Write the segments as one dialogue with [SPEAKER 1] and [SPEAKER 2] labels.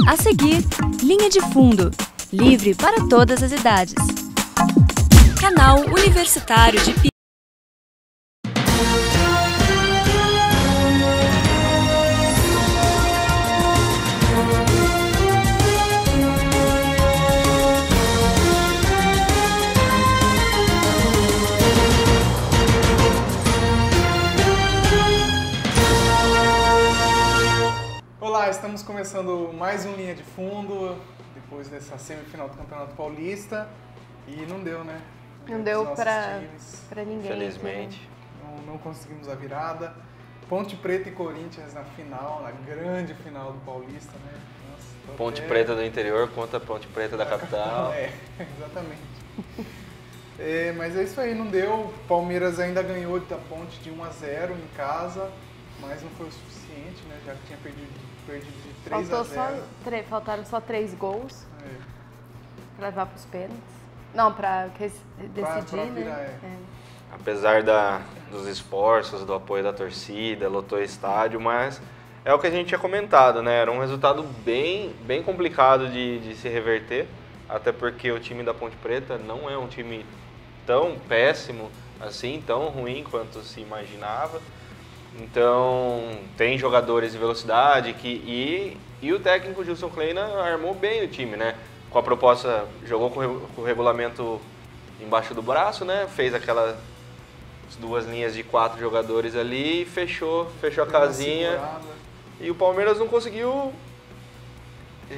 [SPEAKER 1] A seguir, Linha de Fundo, livre para todas as idades. Canal Universitário de Piauí.
[SPEAKER 2] Olá, estamos começando mais um Linha de Fundo, depois dessa semifinal do Campeonato Paulista, e não deu, né?
[SPEAKER 3] Não deu pra ninguém.
[SPEAKER 4] Felizmente.
[SPEAKER 2] Não conseguimos a virada. Ponte Preta e Corinthians na final, na grande final do Paulista, né? Nossa,
[SPEAKER 4] Ponte Preta do interior contra Ponte Preta da capital.
[SPEAKER 2] Exatamente. Mas é isso aí, não deu. O Palmeiras ainda ganhou da Ponte de 1-0 em casa, mas não foi o suficiente, né? Já que tinha perdido de 3-0.
[SPEAKER 3] Faltaram só 3 gols pra levar pros pênaltis. Não, pra decidir, né?
[SPEAKER 4] Apesar dos esforços, do apoio da torcida, lotou o estádio, mas é o que a gente tinha comentado, né? Era um resultado bem complicado de se reverter, até porque o time da Ponte Preta não é um time tão péssimo assim, tão ruim quanto se imaginava. Então, tem jogadores de velocidade e o técnico Gilson Kleina armou bem o time, né? Com a proposta, jogou com o regulamento embaixo do braço, né? Fez aquelas 2 linhas de 4 jogadores ali e fechou a casinha. E o Palmeiras não conseguiu...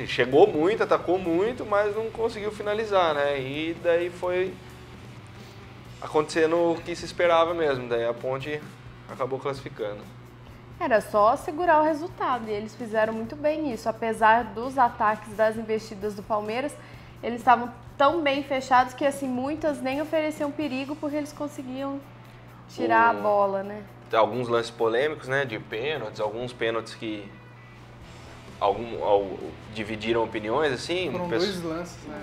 [SPEAKER 4] Chegou muito, atacou muito, mas não conseguiu finalizar, né? E daí foi acontecendo o que se esperava mesmo. Daí a Ponte acabou classificando.
[SPEAKER 3] Era só segurar o resultado e eles fizeram muito bem isso. Apesar dos ataques, das investidas do Palmeiras, eles estavam tão bem fechados que assim muitas nem ofereciam perigo porque eles conseguiam tirar a bola, né?
[SPEAKER 4] Alguns lances polêmicos, né, de pênaltis, alguns pênaltis que dividiram opiniões, assim.
[SPEAKER 2] Foram 2 lances, né?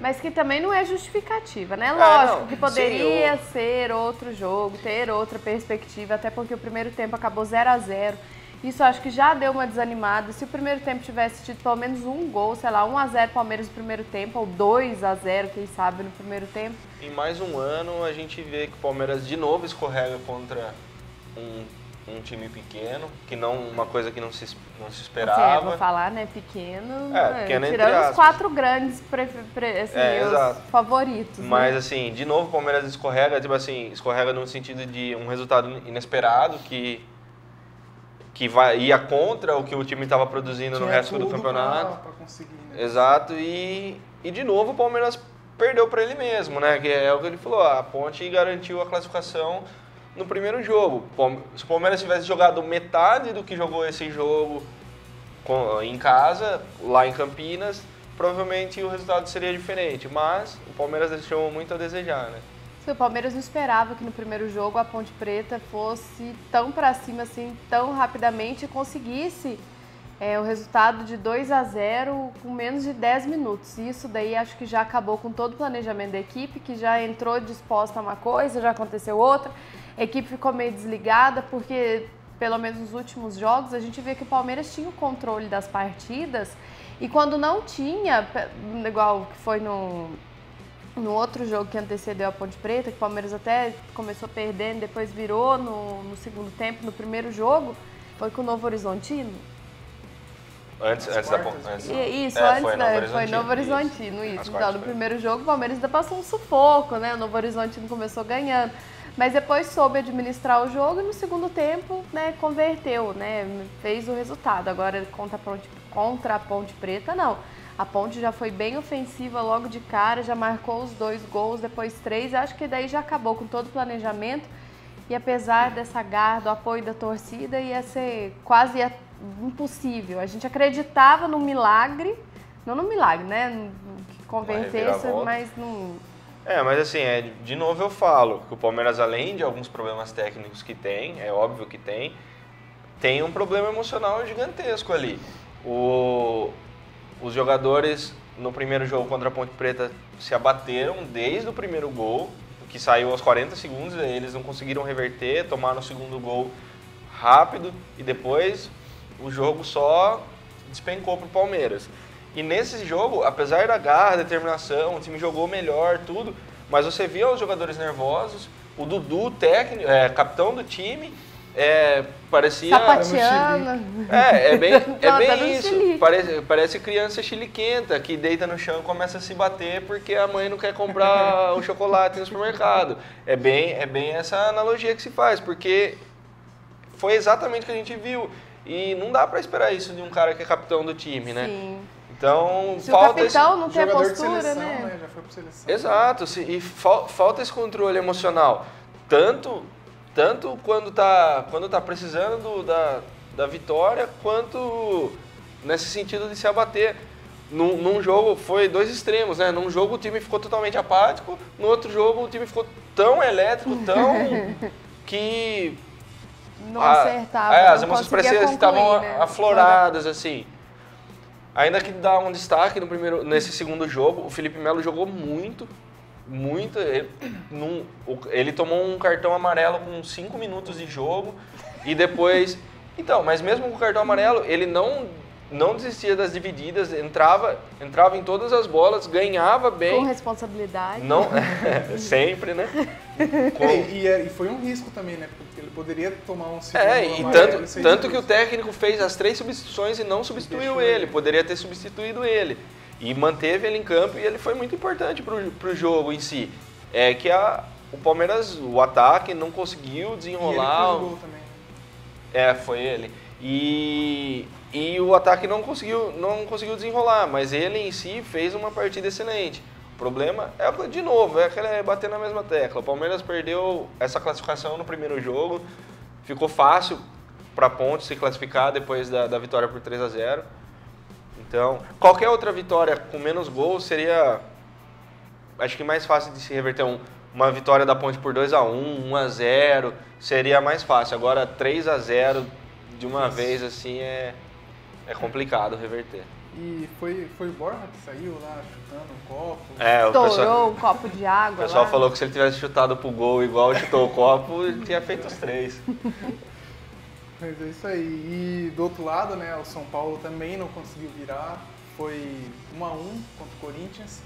[SPEAKER 3] Mas que também não é justificativa, né? Lógico que poderia ser outro jogo, ter outra perspectiva, até porque o primeiro tempo acabou 0-0. Isso acho que já deu uma desanimada. Se o primeiro tempo tivesse tido pelo menos um gol, sei lá, 1-0 Palmeiras no primeiro tempo, ou 2-0, quem sabe, no primeiro tempo.
[SPEAKER 4] Em mais um ano a gente vê que o Palmeiras de novo escorrega contra um time pequeno, que não, uma coisa que não se esperava.
[SPEAKER 3] Vou falar, né, pequeno,
[SPEAKER 4] pequeno
[SPEAKER 3] tirando os 4 grandes, os favoritos.
[SPEAKER 4] Mas,
[SPEAKER 3] né?
[SPEAKER 4] assim, de novo o Palmeiras escorrega, tipo assim, escorrega no sentido de um resultado inesperado, que ia contra o que o time estava produzindo no resto do campeonato.
[SPEAKER 2] Pra conseguir, né?
[SPEAKER 4] Exato, e de novo o Palmeiras perdeu para ele mesmo, né, que é o que ele falou, a Ponte garantiu a classificação no primeiro jogo. Se o Palmeiras tivesse jogado metade do que jogou esse jogo em casa, lá em Campinas, provavelmente o resultado seria diferente. Mas o Palmeiras deixou muito a desejar, né?
[SPEAKER 3] O Palmeiras não esperava que no primeiro jogo a Ponte Preta fosse tão para cima assim, tão rapidamente e conseguisse o resultado de 2-0 com menos de 10 minutos. Isso daí acho que já acabou com todo o planejamento da equipe, que já entrou disposta a uma coisa, já aconteceu outra. A equipe ficou meio desligada porque, pelo menos nos últimos jogos, a gente vê que o Palmeiras tinha o controle das partidas e quando não tinha, igual que foi no outro jogo que antecedeu a Ponte Preta, que o Palmeiras até começou perdendo, depois virou no segundo tempo, no primeiro jogo, foi com o Novo Horizontino.
[SPEAKER 4] Antes da Ponte.
[SPEAKER 3] Foi Novo Horizontino, isso. Então, no primeiro jogo, o Palmeiras ainda passou um sufoco, né? O Novo Horizontino começou ganhando. Mas depois soube administrar o jogo e no segundo tempo, né, converteu, né? Fez o resultado. Agora, contra a Ponte Preta, não. A Ponte já foi bem ofensiva logo de cara, já marcou os 2 gols, depois 3. Acho que daí já acabou com todo o planejamento. E apesar dessa garra, do apoio da torcida, ia ser quase impossível. A gente acreditava no milagre, não no milagre, né? Que convertesse, mas não...
[SPEAKER 4] Mas assim, de novo eu falo que o Palmeiras, além de alguns problemas técnicos que tem, é óbvio que tem um problema emocional gigantesco ali. Os jogadores no primeiro jogo contra a Ponte Preta se abateram desde o primeiro gol, que saiu aos 40 segundos, eles não conseguiram reverter, tomaram o segundo gol rápido e depois o jogo só despencou pro Palmeiras. E nesse jogo, apesar da garra, determinação, o time jogou melhor, tudo, mas você via os jogadores nervosos, o Dudu, técnico, capitão do time, parecia...
[SPEAKER 3] Sapateando.
[SPEAKER 4] É bem
[SPEAKER 3] Tá no
[SPEAKER 4] isso.
[SPEAKER 3] chilique.
[SPEAKER 4] Parece criança chiliquenta que deita no chão e começa a se bater porque a mãe não quer comprar o chocolate no supermercado. É bem essa analogia que se faz, porque foi exatamente o que a gente viu. E não dá pra esperar isso de um cara que é capitão do time, né?
[SPEAKER 3] Sim.
[SPEAKER 4] Então,
[SPEAKER 3] Se
[SPEAKER 4] falta
[SPEAKER 3] o capitão não tem a
[SPEAKER 2] Jogador de
[SPEAKER 3] postura,
[SPEAKER 2] seleção,
[SPEAKER 3] né?
[SPEAKER 2] Já foi pro seleção.
[SPEAKER 4] Exato, e falta esse controle emocional. Tanto quando tá precisando da vitória, quanto nesse sentido de se abater. Num jogo, foi dois extremos, né? Num jogo o time ficou totalmente apático, no outro jogo o time ficou tão elétrico, tão que...
[SPEAKER 3] Não acertava,
[SPEAKER 4] as
[SPEAKER 3] não
[SPEAKER 4] emoções
[SPEAKER 3] conseguia
[SPEAKER 4] pareciam que estavam
[SPEAKER 3] concluir, né?
[SPEAKER 4] afloradas, assim. Ainda que dá um destaque nesse segundo jogo, o Felipe Melo jogou muito. Ele tomou um cartão amarelo com 5 minutos de jogo e depois... Então, mas mesmo com o cartão amarelo, ele não desistia das divididas, entrava em todas as bolas, ganhava bem.
[SPEAKER 3] Com responsabilidade.
[SPEAKER 4] Não, sempre, né?
[SPEAKER 2] E foi um risco também, né? Porque ele poderia tomar um segundo
[SPEAKER 4] E
[SPEAKER 2] amarelo.
[SPEAKER 4] tanto que o técnico fez as 3 substituições e não substituiu ele. Poderia ter substituído ele. E manteve ele em campo e ele foi muito importante pro jogo em si. Que o Palmeiras, o ataque, não conseguiu desenrolar.
[SPEAKER 2] E ele fez o gol também.
[SPEAKER 4] Foi ele. E o ataque não conseguiu desenrolar, mas ele em si fez uma partida excelente. O problema de novo, bater na mesma tecla. O Palmeiras perdeu essa classificação no primeiro jogo, ficou fácil para a Ponte se classificar depois da vitória por 3-0. Então, qualquer outra vitória com menos gols seria, acho que mais fácil de se reverter. Uma vitória da Ponte por 2-1, 1-0, seria mais fácil. Agora 3-0 de uma vez assim é complicado reverter.
[SPEAKER 2] E foi o Borja que saiu lá chutando um copo.
[SPEAKER 3] Estourou um copo de água.
[SPEAKER 4] O pessoal
[SPEAKER 3] lá.
[SPEAKER 4] falou que se ele tivesse chutado pro gol igual chutou o copo, ele tinha feito os 3.
[SPEAKER 2] Mas é isso aí. E do outro lado, né, o São Paulo também não conseguiu virar. Foi 1-1 contra o Corinthians.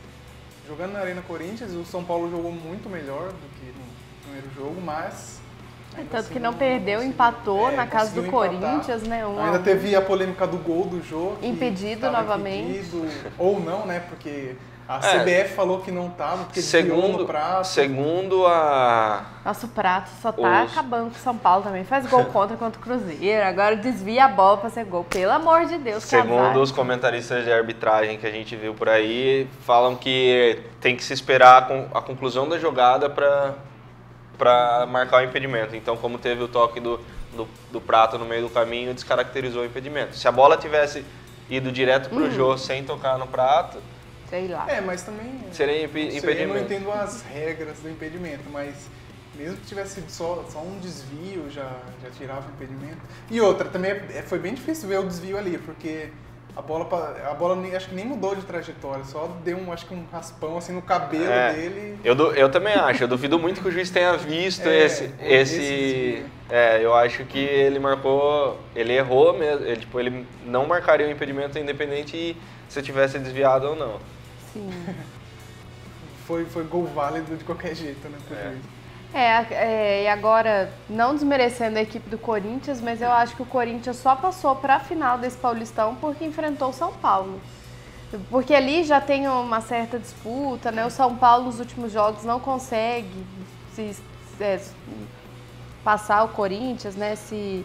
[SPEAKER 2] Jogando na Arena Corinthians, o São Paulo jogou muito melhor do que no primeiro jogo, mas...
[SPEAKER 3] Tanto
[SPEAKER 2] assim,
[SPEAKER 3] que não perdeu, empatou na casa do Corinthians, né?
[SPEAKER 2] Ainda teve a polêmica do gol do jogo.
[SPEAKER 3] Impedido novamente.
[SPEAKER 2] Ou não, né? Porque a CBF falou que não estava, porque desviou no prato.
[SPEAKER 4] Segundo a...
[SPEAKER 3] Nossa, o prato só tá acabando com o São Paulo também. Faz gol contra o Cruzeiro, agora desvia a bola pra ser gol. Pelo amor de Deus,
[SPEAKER 4] Segundo os comentaristas de arbitragem que a gente viu por aí, falam que tem que se esperar a conclusão da jogada para marcar o impedimento. Então, como teve o toque do prato no meio do caminho, descaracterizou o impedimento. Se a bola tivesse ido direto pro Jô sem tocar no prato...
[SPEAKER 3] Sei lá.
[SPEAKER 2] Mas também...
[SPEAKER 4] Seria impedimento.
[SPEAKER 2] Eu não entendo as regras do impedimento, mas mesmo que tivesse sido só um desvio, já tirava o impedimento. E outra, também foi bem difícil ver o desvio ali, porque... A bola acho que nem mudou de trajetória, só deu um raspão assim no cabelo dele.
[SPEAKER 4] Eu também acho, eu duvido muito que o juiz tenha visto esse eu acho que ele errou mesmo, ele não marcaria o impedimento independente se tivesse desviado ou não.
[SPEAKER 3] Sim.
[SPEAKER 2] Foi gol válido de qualquer jeito, né, pro juiz.
[SPEAKER 3] E agora, não desmerecendo a equipe do Corinthians, mas eu acho que o Corinthians só passou para a final desse Paulistão porque enfrentou o São Paulo. Porque ali já tem uma certa disputa, né? O São Paulo nos últimos jogos não consegue passar o Corinthians, né? Se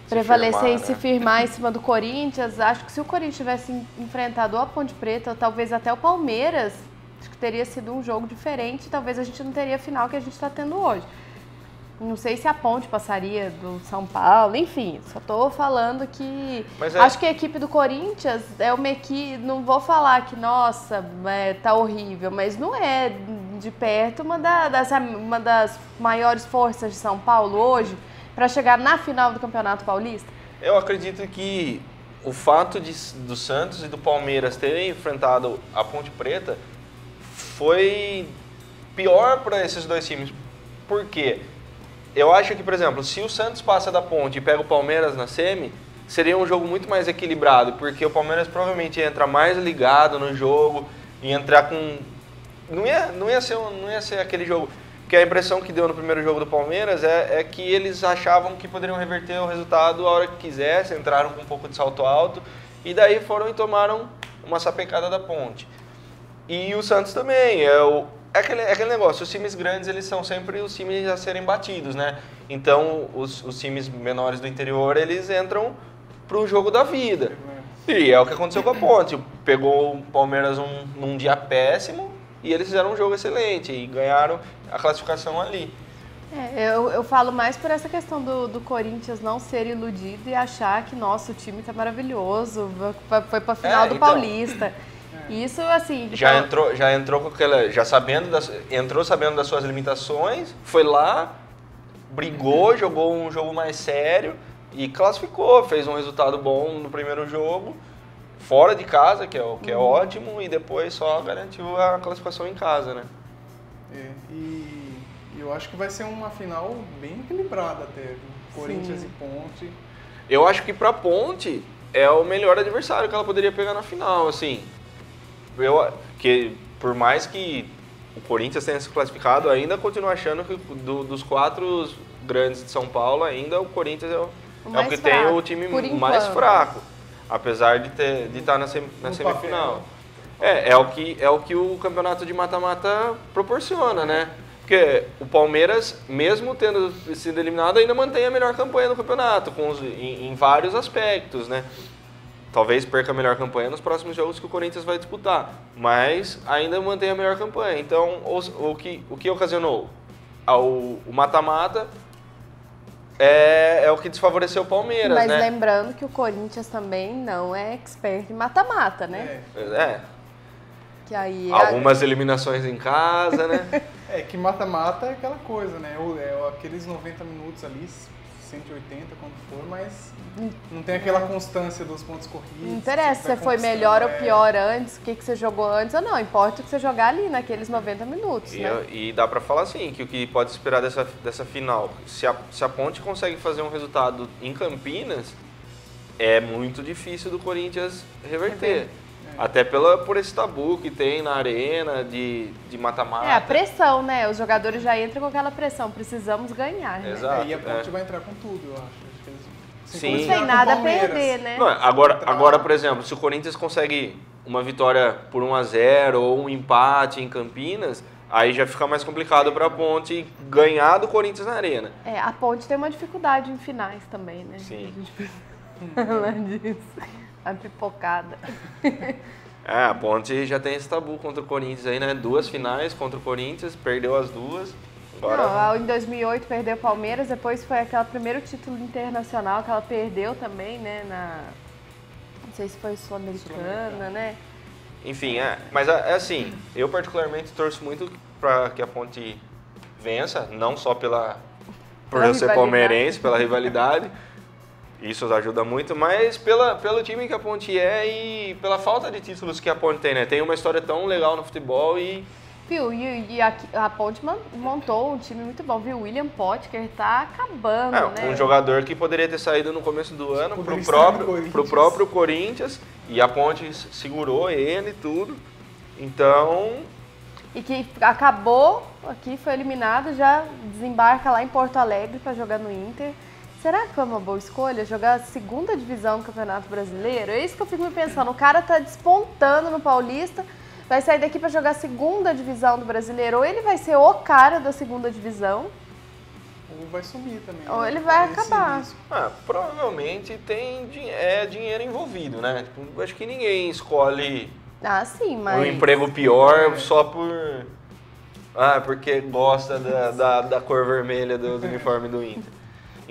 [SPEAKER 3] prevalecer e se firmar em cima do Corinthians. Acho que se o Corinthians tivesse enfrentado a Ponte Preta, ou talvez até o Palmeiras, acho que teria sido um jogo diferente, talvez a gente não teria a final que a gente está tendo hoje. Não sei se a Ponte passaria do Só Paulo, enfim, só estou falando que... Acho que a equipe do Corinthians é uma equipe, não vou falar que, nossa, tá horrível, mas não é de perto uma das maiores forças de São Paulo hoje para chegar na final do Campeonato Paulista.
[SPEAKER 4] Eu acredito que o fato do Santos e do Palmeiras terem enfrentado a Ponte Preta foi pior para esses dois times. Por quê? Eu acho que, por exemplo, se o Santos passa da Ponte e pega o Palmeiras na semi, seria um jogo muito mais equilibrado, porque o Palmeiras provavelmente ia entrar mais ligado no jogo, ia entrar com... Não ia ser aquele jogo... Porque a impressão que deu no primeiro jogo do Palmeiras é que eles achavam que poderiam reverter o resultado a hora que quisesse, entraram com um pouco de salto alto, e daí foram e tomaram uma sapecada da Ponte. E o Santos também, é aquele negócio, os times grandes eles são sempre os times a serem batidos, né? Então os times menores do interior eles entram pro jogo da vida. E é o que aconteceu com a Ponte, pegou o Palmeiras num dia péssimo e eles fizeram um jogo excelente e ganharam a classificação ali.
[SPEAKER 3] Eu falo mais por essa questão do Corinthians não ser iludido e achar que, nossa, o time tá maravilhoso, foi pra final do Paulista. Isso, assim...
[SPEAKER 4] Já entrou com aquela... entrou sabendo das suas limitações, foi lá, brigou, jogou um jogo mais sério e classificou, fez um resultado bom no primeiro jogo, fora de casa, que é ótimo, e depois só garantiu a classificação em casa, né?
[SPEAKER 2] E eu acho que vai ser uma final bem equilibrada até, Corinthians e Ponte.
[SPEAKER 4] Eu acho que pra Ponte é o melhor adversário que ela poderia pegar na final, assim. Que por mais que o Corinthians tenha se classificado, ainda continuo achando que dos 4 grandes de São Paulo, ainda o Corinthians é o que tem o time mais fraco, apesar de estar na semifinal. É o que o campeonato de mata-mata proporciona, né? Porque o Palmeiras, mesmo tendo sido eliminado, ainda mantém a melhor campanha no campeonato, em vários aspectos, né? Talvez perca a melhor campanha nos próximos jogos que o Corinthians vai disputar, mas ainda mantém a melhor campanha. Então, o que ocasionou? O mata-mata é o que desfavoreceu o Palmeiras,
[SPEAKER 3] mas
[SPEAKER 4] né?
[SPEAKER 3] Mas lembrando que o Corinthians também não é expert em mata-mata, né? Que aí
[SPEAKER 2] Algumas
[SPEAKER 4] eliminações em casa, né?
[SPEAKER 2] Que mata-mata é aquela coisa, né? Aqueles 90 minutos ali, 180 quando for, mas não tem aquela constância dos pontos corridos.
[SPEAKER 3] Não interessa se você foi melhor ou pior antes, o que você jogou antes ou não. Importa o que você jogar ali naqueles 90 minutos, né?
[SPEAKER 4] E dá pra falar assim, que o que pode esperar dessa final, se a Ponte consegue fazer um resultado em Campinas, é muito difícil do Corinthians reverter. Até por esse tabu que tem na arena de mata-mata.
[SPEAKER 3] A pressão, né? Os jogadores já entram com aquela pressão, precisamos ganhar. Né?
[SPEAKER 4] Exato.
[SPEAKER 2] E a Ponte vai entrar com tudo, eu acho.
[SPEAKER 4] Sim.
[SPEAKER 3] Não tem nada a perder, né?
[SPEAKER 4] Não, agora, por exemplo, se o Corinthians consegue uma vitória por 1-0 ou um empate em Campinas, aí já fica mais complicado para a Ponte ganhar do Corinthians na arena.
[SPEAKER 3] A Ponte tem uma dificuldade em finais também, né?
[SPEAKER 4] Sim.
[SPEAKER 3] A gente precisa falar disso. A pipocada.
[SPEAKER 4] A Ponte já tem esse tabu contra o Corinthians aí, né? 2 finais contra o Corinthians, perdeu as 2.
[SPEAKER 3] Agora... Não, em 2008 perdeu o Palmeiras, depois foi aquele primeiro título internacional que ela perdeu também, né? Não sei se foi Sul-Americana, né?
[SPEAKER 4] Enfim, mas é assim, eu particularmente torço muito para que a Ponte vença, não só por eu ser palmeirense, pela rivalidade. Isso ajuda muito, mas pelo time que a Ponte e pela falta de títulos que a Ponte tem, né? Tem uma história tão legal no futebol e
[SPEAKER 3] a Ponte montou um time muito bom, viu? O William Potker tá acabando, né?
[SPEAKER 4] Um jogador que poderia ter saído no começo do ano pro próprio Corinthians e a Ponte segurou ele e tudo. Então...
[SPEAKER 3] E que acabou aqui, foi eliminado, já desembarca lá em Porto Alegre para jogar no Inter. Será que foi uma boa escolha jogar a segunda divisão do Campeonato Brasileiro? É isso que eu fico me pensando. O cara tá despontando no Paulista, vai sair daqui para jogar a segunda divisão do Brasileiro. Ou ele vai ser o cara da segunda divisão,
[SPEAKER 2] ou vai sumir também.
[SPEAKER 3] Ou ele vai acabar.
[SPEAKER 4] Provavelmente tem dinheiro envolvido, né? Tipo, acho que ninguém escolhe
[SPEAKER 3] sim, mas...
[SPEAKER 4] um emprego pior só porque gosta da cor vermelha do uniforme do Inter.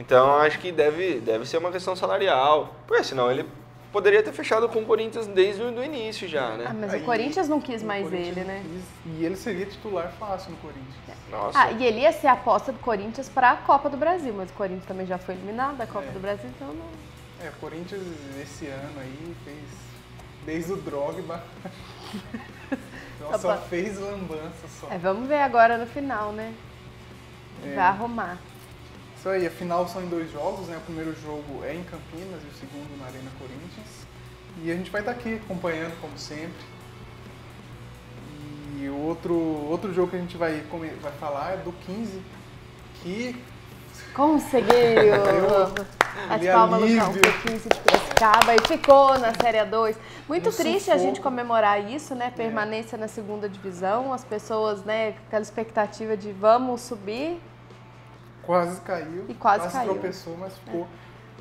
[SPEAKER 4] Então, acho que deve ser uma questão salarial, porque senão ele poderia ter fechado com o Corinthians desde o início já, né?
[SPEAKER 3] Mas o Corinthians não quis mais ele, né?
[SPEAKER 2] E ele seria titular fácil no Corinthians.
[SPEAKER 4] Nossa.
[SPEAKER 3] E ele ia ser a aposta do Corinthians para a Copa do Brasil, mas o Corinthians também já foi eliminado da Copa do Brasil, então não...
[SPEAKER 2] O Corinthians esse ano aí fez, desde o Drogba, só fez lambança só.
[SPEAKER 3] Vamos ver agora no final, né? Vai arrumar.
[SPEAKER 2] Isso aí, a final são em 2 jogos, né? O primeiro jogo é em Campinas e o segundo na Arena Corinthians. E a gente vai estar aqui acompanhando, como sempre. E o outro jogo que a gente vai falar é do 15, que...
[SPEAKER 3] Conseguiu! As palmas no campo, o 15 de Piracicaba e ficou na Série A2. Muito triste a gente comemorar isso, né? Permanência na segunda divisão, as pessoas, né, com aquela expectativa de vamos subir.
[SPEAKER 2] Quase caiu.
[SPEAKER 3] E quase caiu.
[SPEAKER 2] Tropeçou, mas ficou.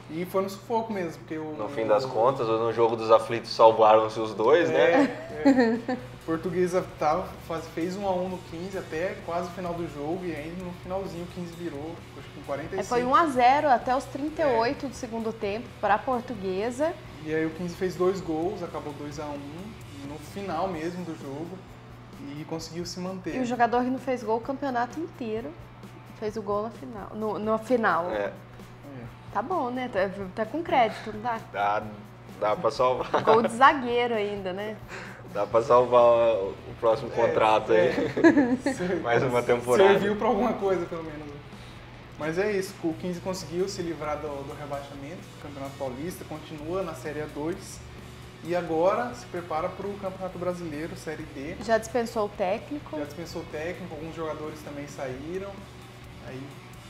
[SPEAKER 2] E foi no sufoco mesmo, porque
[SPEAKER 4] no fim das contas, no jogo dos aflitos salvaram-se os dois, né?
[SPEAKER 2] Portuguesa fez 1 a 1 no 15 até quase o final do jogo e ainda no finalzinho o 15 virou, acho que com 45.
[SPEAKER 3] Foi 1 a 0 até os 38 do segundo tempo para a Portuguesa.
[SPEAKER 2] E aí o 15 fez 2 gols, acabou 2 a 1 no final mesmo do jogo e conseguiu se manter.
[SPEAKER 3] E o jogador que não fez gol o campeonato inteiro fez o gol na final. No final. Tá bom, né? Tá com crédito, não dá?
[SPEAKER 4] Dá pra salvar.
[SPEAKER 3] Gol de zagueiro ainda, né?
[SPEAKER 4] Dá pra salvar o próximo contrato aí. Mais uma temporada.
[SPEAKER 2] Serviu pra alguma coisa, pelo menos. Mas é isso, o 15 conseguiu se livrar do rebaixamento do Campeonato Paulista, continua na Série A2 e agora se prepara para o Campeonato Brasileiro, Série D.
[SPEAKER 3] Já dispensou o técnico.
[SPEAKER 2] Alguns jogadores também saíram. Aí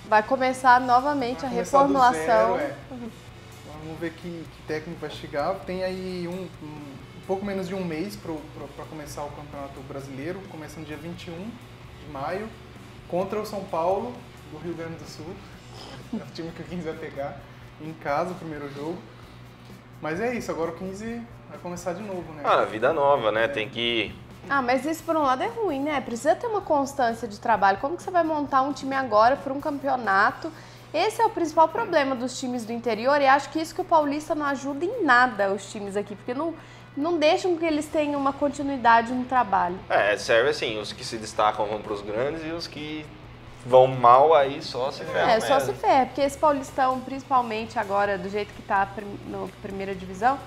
[SPEAKER 3] vai começar novamente a reformulação.
[SPEAKER 2] Do zero, Vamos ver que técnico vai chegar. Tem aí um pouco menos de um mês para começar o Campeonato Brasileiro, começando dia 21 de maio, contra o São Paulo, do Rio Grande do Sul. É o time que o 15 vai pegar em casa, o primeiro jogo. Mas é isso, agora o 15 vai começar de novo, né?
[SPEAKER 4] Vida nova, né? Tem que...
[SPEAKER 3] mas isso por um lado é ruim, né? Precisa ter uma constância de trabalho. Como que você vai montar um time agora para um campeonato? Esse é o principal problema dos times do interior e acho que isso que o Paulista não ajuda em nada os times aqui, porque não deixam que eles tenham uma continuidade no trabalho.
[SPEAKER 4] Serve assim, os que se destacam vão para os grandes e os que vão mal aí só se ferram.
[SPEAKER 3] Só se ferra, porque esse Paulistão, principalmente agora, do jeito que tá na primeira divisão,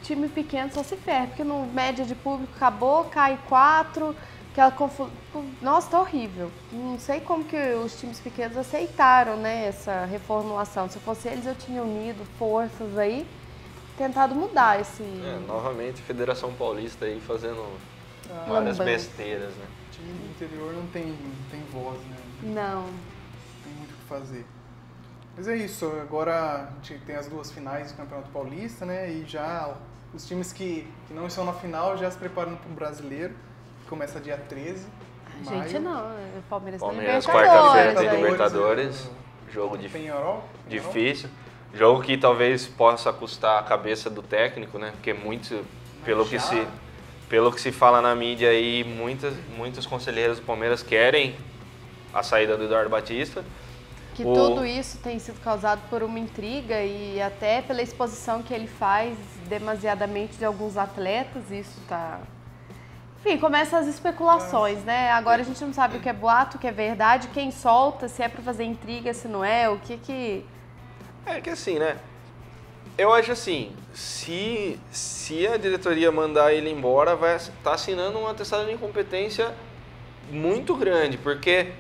[SPEAKER 3] time pequeno só se ferra, porque no média de público acabou, cai 4, aquela confusão. Nossa, tá horrível. Não sei como que os times pequenos aceitaram, né, essa reformulação. Se eu fosse eles, eu tinha unido forças aí, tentado mudar esse...
[SPEAKER 4] novamente, Federação Paulista aí fazendo várias besteiras, né?
[SPEAKER 2] O time do interior não tem voz, né?
[SPEAKER 3] Não.
[SPEAKER 2] Tem muito o que fazer. Mas é isso, agora a gente tem as 2 finais do Campeonato Paulista, né? E já os times que não estão na final já se preparam para o Brasileiro, que começa dia 13 de maio.
[SPEAKER 3] Gente, não, o Palmeiras
[SPEAKER 4] quarta-feira tem Libertadores, jogo difícil. Jogo que talvez possa custar a cabeça do técnico, né? Porque pelo que se fala na mídia aí, muitos conselheiros do Palmeiras querem a saída do Eduardo Batista.
[SPEAKER 3] Que tudo isso tem sido causado por uma intriga e até pela exposição que ele faz demasiadamente de alguns atletas, isso tá... Enfim, começam as especulações, né? Agora a gente não sabe o que é boato, o que é verdade, quem solta, se é pra fazer intriga, se não é, o que...
[SPEAKER 4] É que assim, né? Eu acho assim, se a diretoria mandar ele embora, vai estar assinando um atestado de incompetência muito grande, porque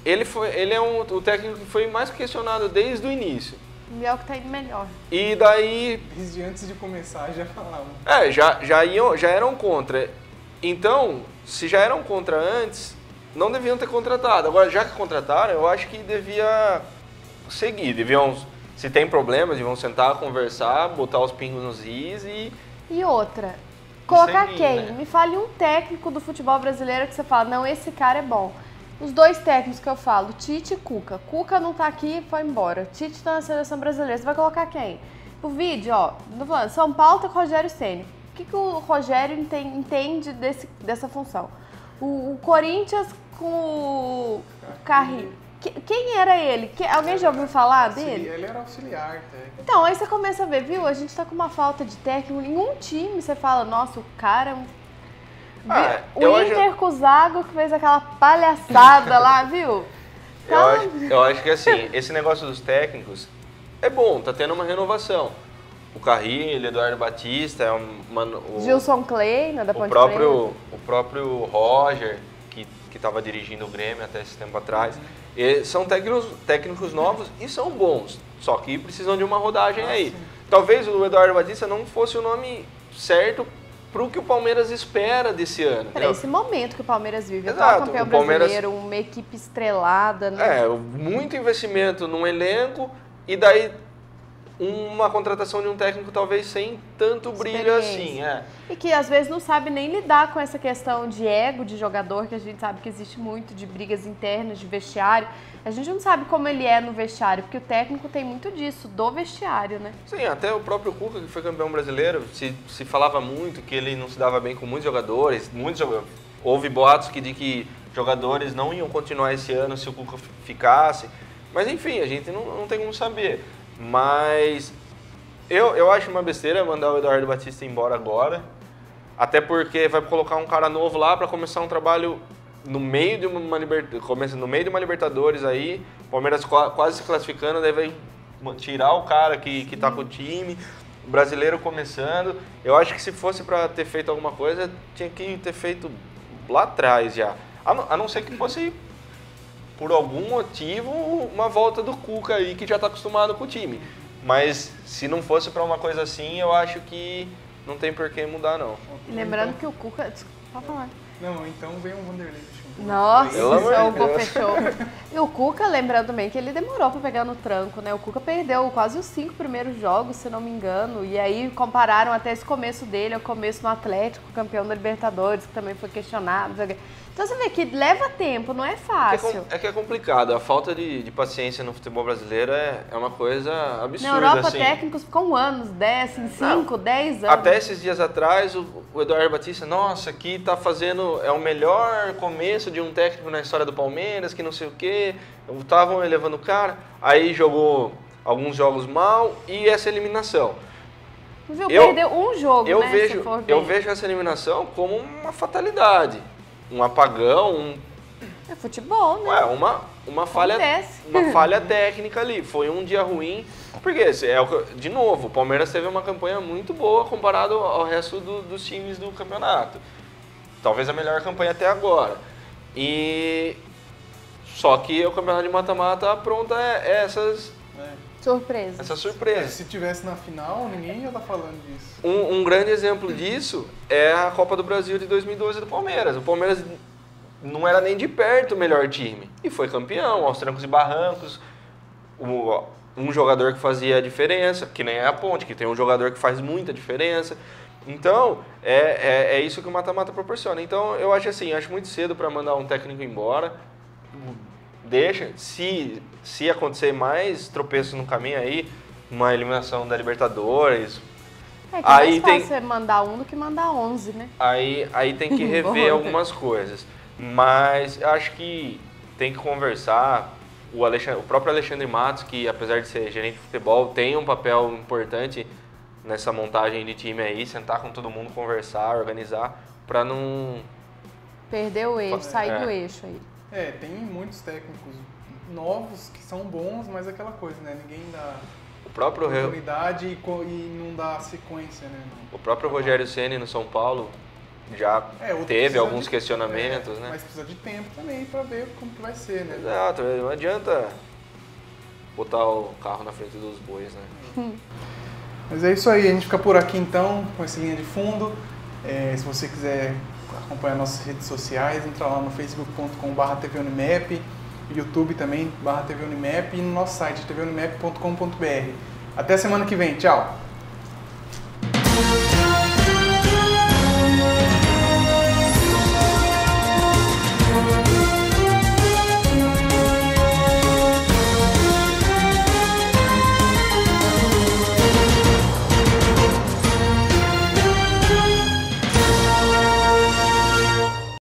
[SPEAKER 4] ele é o técnico que foi mais questionado desde o início.
[SPEAKER 3] E é o que tá indo melhor.
[SPEAKER 4] E daí...
[SPEAKER 2] Desde antes de começar já falavam.
[SPEAKER 4] Já eram contra. Então, se já eram contra antes, não deviam ter contratado. Agora, já que contrataram, eu acho que devia seguir. Se tem problemas, deviam sentar, conversar, botar os pingos nos is e...
[SPEAKER 3] E outra, colocar
[SPEAKER 4] seguir,
[SPEAKER 3] quem?
[SPEAKER 4] né?
[SPEAKER 3] Me fale um técnico do futebol brasileiro que você fala, não, esse cara é bom. Os 2 técnicos que eu falo, Tite e Cuca. Cuca não tá aqui, foi embora. Tite tá na seleção brasileira, você vai colocar quem? O vídeo, tô falando, São Paulo tá com o Rogério Ceni. O que o Rogério entende dessa função? O Corinthians com o Carrinho. Quem era ele? Alguém já ouviu falar dele?
[SPEAKER 2] Ele era auxiliar técnico.
[SPEAKER 3] Então, aí você começa a ver, viu? A gente tá com uma falta de técnico. Nenhum time você fala, nossa, o cara é um... o Inter com o Zago que fez aquela palhaçada lá, viu?
[SPEAKER 4] Eu acho que assim, esse negócio dos técnicos é bom, tá tendo uma renovação. O Carrilho, Eduardo Batista,
[SPEAKER 3] Gilson Kleina, da Ponte
[SPEAKER 4] o próprio Roger, que estava dirigindo o Grêmio até esse tempo atrás, São técnicos novos e são bons, só que precisam de uma rodagem aí. Talvez o Eduardo Batista não fosse o nome certo para o que o Palmeiras espera desse ano.
[SPEAKER 3] Para esse momento que o Palmeiras vive.
[SPEAKER 4] Exato,
[SPEAKER 3] campeão
[SPEAKER 4] o Palmeiras,
[SPEAKER 3] brasileiro, uma equipe estrelada. Né?
[SPEAKER 4] Muito investimento num elenco e daí uma contratação de um técnico talvez sem tanto brilho assim.
[SPEAKER 3] E que às vezes não sabe nem lidar com essa questão de ego de jogador, que a gente sabe que existe muito, de brigas internas, de vestiário. A gente não sabe como ele é no vestiário, porque o técnico tem muito disso, do vestiário, né?
[SPEAKER 4] Sim, até o próprio Cuca, que foi campeão brasileiro, se falava muito que ele não se dava bem com muitos jogadores. Houve boatos de que jogadores não iam continuar esse ano se o Cuca ficasse. Mas enfim, a gente não tem como saber. Mas eu acho uma besteira mandar o Eduardo Batista embora agora, até porque vai colocar um cara novo lá para começar um trabalho no meio de uma Libertadores aí, Palmeiras quase se classificando, daí vai tirar o cara que tá com o time, o brasileiro começando. Eu acho que se fosse para ter feito alguma coisa, tinha que ter feito lá atrás já, a não ser que fosse por algum motivo, uma volta do Cuca aí, que já está acostumado com o time. Mas se não fosse para uma coisa assim, eu acho que não tem por que mudar, não.
[SPEAKER 3] Lembrando que o Cuca... Pode falar.
[SPEAKER 2] Não, então vem o Vanderlei.
[SPEAKER 3] Nossa, isso é o gol fechou. E o Cuca, lembrando também que ele demorou para pegar no tranco, né? O Cuca perdeu quase os 5 primeiros jogos, se não me engano. E aí compararam até esse começo dele ao começo no Atlético, campeão da Libertadores, que também foi questionado. Então você vê que leva tempo, não é fácil.
[SPEAKER 4] É que é complicado. A falta de paciência no futebol brasileiro é uma coisa absurda.
[SPEAKER 3] Na Europa,
[SPEAKER 4] assim.
[SPEAKER 3] Técnicos ficam anos, 5, 10 anos.
[SPEAKER 4] Até esses dias atrás, o Eduardo Batista, nossa, aqui tá fazendo, é o melhor começo de um técnico na história do Palmeiras, que não sei o quê. Estavam elevando o cara, aí jogou alguns jogos mal e essa eliminação.
[SPEAKER 3] Perdeu um jogo,
[SPEAKER 4] eu
[SPEAKER 3] né?
[SPEAKER 4] Eu vejo essa eliminação como uma fatalidade. Um apagão,
[SPEAKER 3] É futebol, né?
[SPEAKER 4] Uma falha técnica ali. Foi um dia ruim, porque, de novo, o Palmeiras teve uma campanha muito boa comparado ao resto dos times do campeonato. Talvez a melhor campanha até agora. Só que o campeonato de mata-mata apronta essas surpresas.
[SPEAKER 2] Se tivesse na final, ninguém ia estar falando disso.
[SPEAKER 4] Um grande exemplo disso é a Copa do Brasil de 2012 do Palmeiras. O Palmeiras não era nem de perto o melhor time. E foi campeão, aos trancos e barrancos. Um jogador que fazia a diferença, que nem é a Ponte, que tem um jogador que faz muita diferença. Então, é isso que o mata-mata proporciona. Então, eu acho assim, acho muito cedo para mandar um técnico embora. Deixa, se acontecer mais tropeços no caminho aí, uma eliminação da Libertadores...
[SPEAKER 3] É que mais fácil é mandar um do que mandar 11, né?
[SPEAKER 4] Aí tem que rever algumas coisas. Mas eu acho que tem que conversar. O próprio Alexandre Matos, que apesar de ser gerente de futebol, tem um papel importante nessa montagem de time aí, sentar com todo mundo, conversar, organizar, para não...
[SPEAKER 3] Perder o eixo, sair do eixo aí.
[SPEAKER 2] Tem muitos técnicos novos que são bons, mas é aquela coisa, né? Ninguém dá oportunidade e não dá sequência, né?
[SPEAKER 4] O próprio Rogério Ceni no São Paulo já teve alguns questionamentos, né?
[SPEAKER 2] Mas precisa de tempo também para ver como que vai ser, né?
[SPEAKER 4] Exato, não adianta botar o carro na frente dos bois, né?
[SPEAKER 2] Mas é isso aí, a gente fica por aqui então, com essa linha de fundo. Se você quiser acompanhar nossas redes sociais, entra lá no facebook.com/tvunimap, YouTube também, /tvunimap e no nosso site tvunimap.com.br. Até semana que vem, tchau!